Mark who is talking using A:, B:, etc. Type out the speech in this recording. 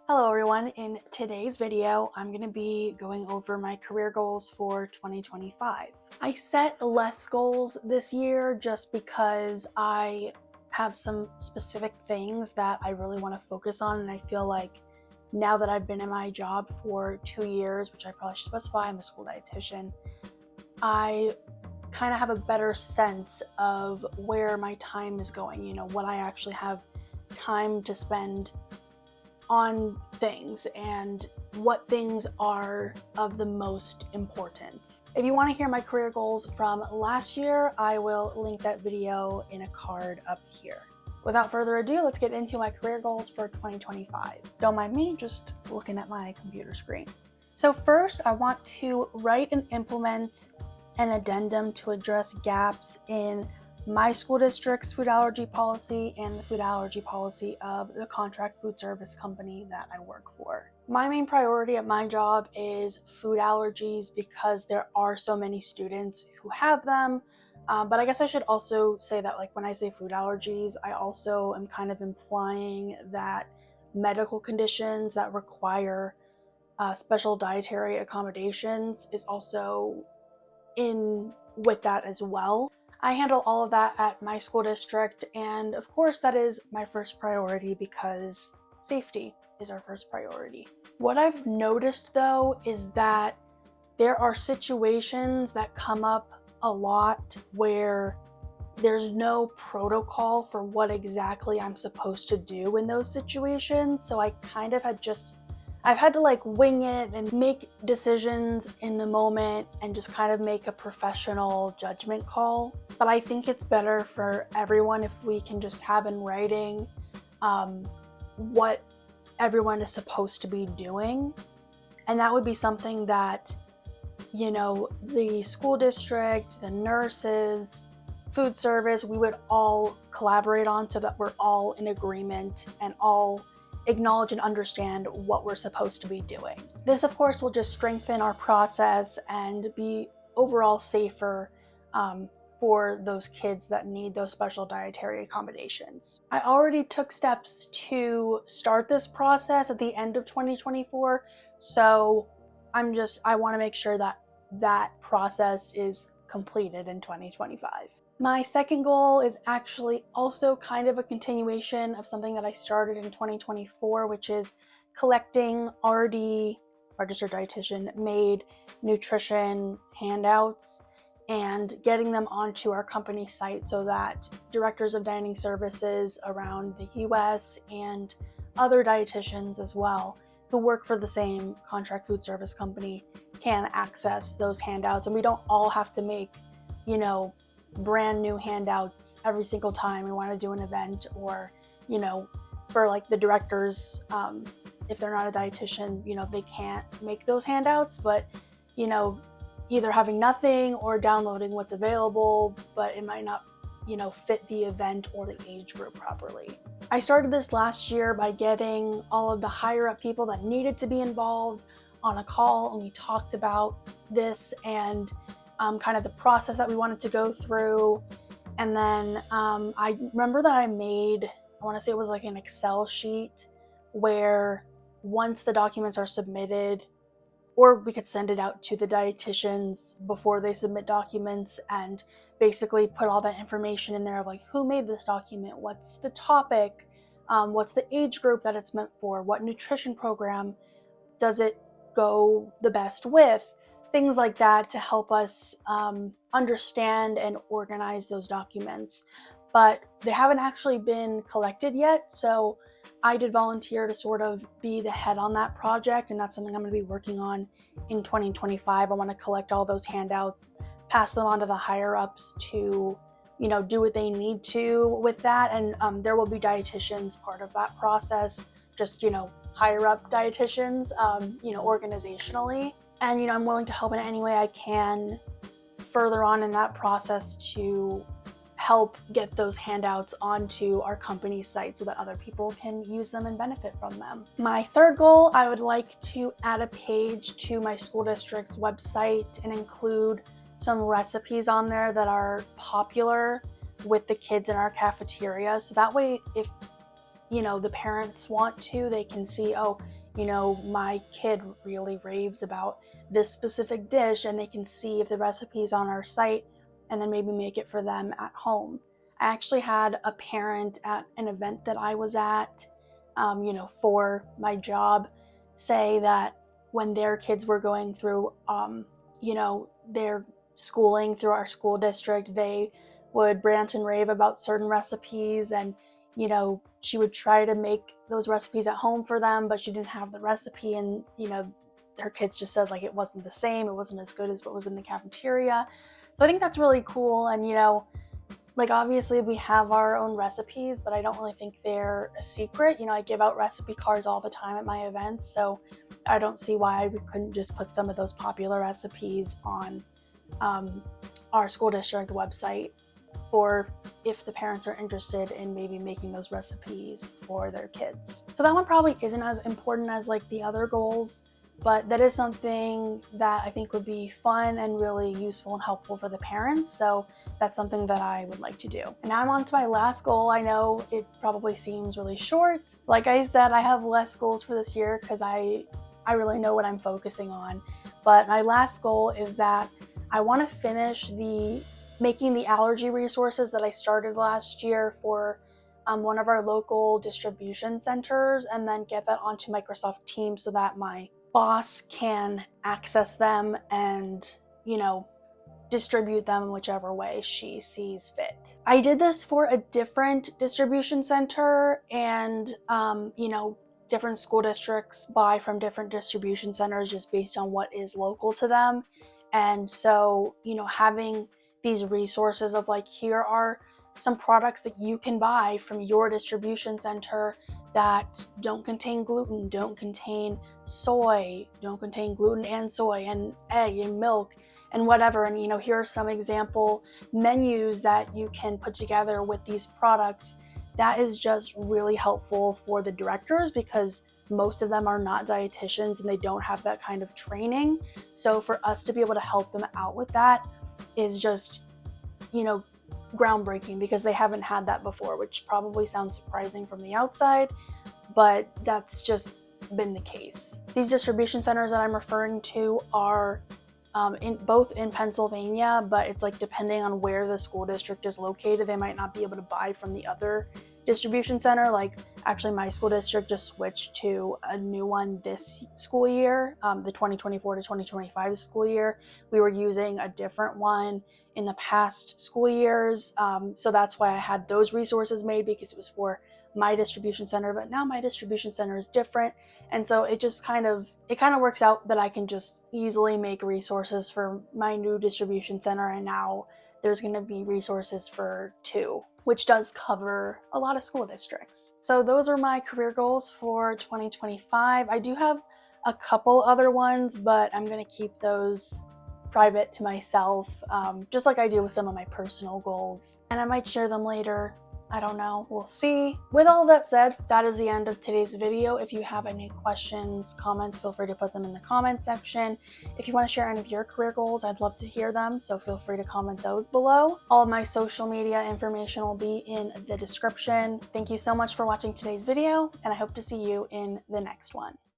A: Hello everyone, in today's video I'm going to be going over my career goals for 2025. I set less goals this year just because I have some specific things that I really want to focus on, and I feel like now that I've been in my job for 2 years, which I probably should specify, I'm a school dietitian, I kind of have a better sense of where my time is going, what I actually have time to spend on things and what things are of the most importance. If you want to hear my career goals from last year, I will link that video in a card up here. Without further ado, let's get into my career goals for 2025. Don't mind me, just looking at my computer screen. So first, I want to write and implement an addendum to address gaps in my school district's food allergy policy and the food allergy policy of the contract food service company that I work for. My main priority at my job is food allergies because there are so many students who have them. But I guess I should also say that, like, when I say food allergies, I also am kind of implying that medical conditions that require special dietary accommodations is also in with that as well. I handle all of that at my school district, and of course that is my first priority because safety is our first priority. What I've noticed though is that there are situations that come up a lot where there's no protocol for what exactly I'm supposed to do in those situations, so I kind of I've had to wing it and make decisions in the moment and just kind of make a professional judgment call. But I think it's better for everyone if we can just have in writing what everyone is supposed to be doing. And that would be something that, the school district, the nurses, food service, we would all collaborate on so that we're all in agreement and all acknowledge and understand what we're supposed to be doing. This, of course, will just strengthen our process and be overall safer for those kids that need those special dietary accommodations. I already took steps to start this process at the end of 2024, so I want to make sure that that process is completed in 2025. My second goal is actually also kind of a continuation of something that I started in 2024, which is collecting RD, registered dietitian, made nutrition handouts and getting them onto our company site so that directors of dining services around the US and other dietitians as well who work for the same contract food service company can access those handouts. And we don't all have to make, brand new handouts every single time we want to do an event, or for the directors, if they're not a dietitian, they can't make those handouts, but either having nothing or downloading what's available, but it might not fit the event or the age group properly. I started this last year by getting all of the higher up people that needed to be involved on a call, and we talked about this and kind of the process that we wanted to go through. And then I remember that I want to say it was an Excel sheet where once the documents are submitted, or we could send it out to the dietitians before they submit documents and basically put all that information in there of who made this document, what's the topic, what's the age group that it's meant for, what nutrition program does it go the best with, things like that to help us understand and organize those documents. But they haven't actually been collected yet, so I did volunteer to sort of be the head on that project, and that's something I'm going to be working on in 2025. I want to collect all those handouts, pass them on to the higher ups to, do what they need to with that, and there will be dietitians part of that process, just, higher up dietitians, organizationally. And, I'm willing to help in any way I can further on in that process to help get those handouts onto our company site so that other people can use them and benefit from them. My third goal, I would like to add a page to my school district's website and include some recipes on there that are popular with the kids in our cafeteria. So that way, if you know, the parents want to, they can see, oh, you know, my kid really raves about this specific dish, and they can see if the recipe is on our site and then maybe make it for them at home. I actually had a parent at an event that I was at, you know, for my job, say that when their kids were going through, you know, their schooling through our school district, they would rant and rave about certain recipes, and you know, she would try to make those recipes at home for them, but she didn't have the recipe, and you know, her kids just said like it wasn't the same, it wasn't as good as what was in the cafeteria. So I think that's really cool. And you know, like obviously we have our own recipes, but I don't really think they're a secret. You know, I give out recipe cards all the time at my events, so I don't see why we couldn't just put some of those popular recipes on our school district website, or if the parents are interested in maybe making those recipes for their kids. So that one probably isn't as important as like the other goals, but that is something that I think would be fun and really useful and helpful for the parents. So that's something that I would like to do. And now I'm on to my last goal. I know it probably seems really short. Like I said, I have less goals for this year because I really know what I'm focusing on. But my last goal is that I want to finish making the allergy resources that I started last year for one of our local distribution centers, and then get that onto Microsoft Teams so that my boss can access them and, you know, distribute them in whichever way she sees fit. I did this for a different distribution center, and, you know, different school districts buy from different distribution centers just based on what is local to them. And so, you know, having these resources of like, here are some products that you can buy from your distribution center that don't contain gluten, don't contain soy, don't contain gluten and soy and egg and milk and whatever. And you know, here are some example menus that you can put together with these products. That is just really helpful for the directors, because most of them are not dietitians and they don't have that kind of training. So for us to be able to help them out with that is just, you know, groundbreaking, because they haven't had that before, which probably sounds surprising from the outside, but that's just been the case. These distribution centers that I'm referring to are both in Pennsylvania, but it's like depending on where the school district is located, they might not be able to buy from the other distribution center. Like actually my school district just switched to a new one this school year, the 2024 to 2025 school year. We were using a different one in the past school years, so that's why I had those resources made, because it was for my distribution center. But now my distribution center is different, and so it just kind of works out that I can just easily make resources for my new distribution center, and now there's going to be resources for two, which does cover a lot of school districts. So those are my career goals for 2025. I do have a couple other ones, but I'm going to keep those private to myself, just like I do with some of my personal goals. And I might share them later. I don't know, we'll see. With all that said, that is the end of today's video. If you have any questions, comments, feel free to put them in the comment section. If you want to share any of your career goals, I'd love to hear them, so feel free to comment those below. All of my social media information will be in the description. Thank you so much for watching today's video, and I hope to see you in the next one.